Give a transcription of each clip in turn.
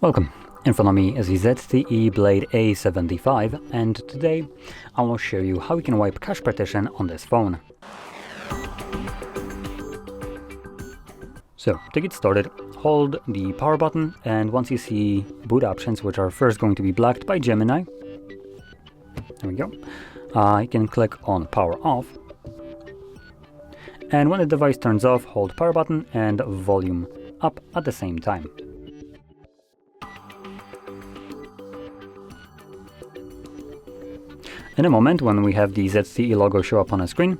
Welcome. In front of me is the ZTE Blade A75, and today I will show you how you can wipe cache partition on this phone. So, to get started, hold the power button, and once you see boot options, which are first going to be blacked by Gemini, there we go, you can click on power off, and when the device turns off, hold power button and volume up at the same time. In a moment, when we have the ZTE logo show up on a screen,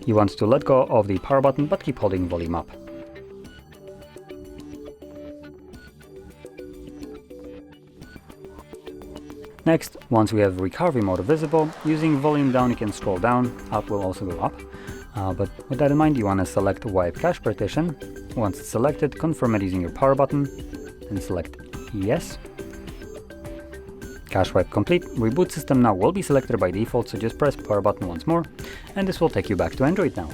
you want to let go of the power button but keep holding volume up. Next, once we have recovery mode visible, using volume down you can scroll down, up will also go up. But with that in mind, you want to select wipe cache partition. Once it's selected, confirm it using your power button and select yes. Cache wipe complete. Reboot system now will be selected by default, so just press power button once more, and this will take you back to Android now.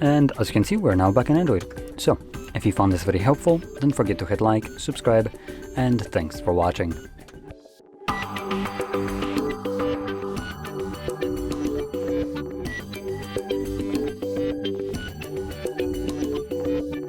And as you can see, we're now back in Android. So, if you found this very helpful, don't forget to hit like, subscribe, and thanks for watching.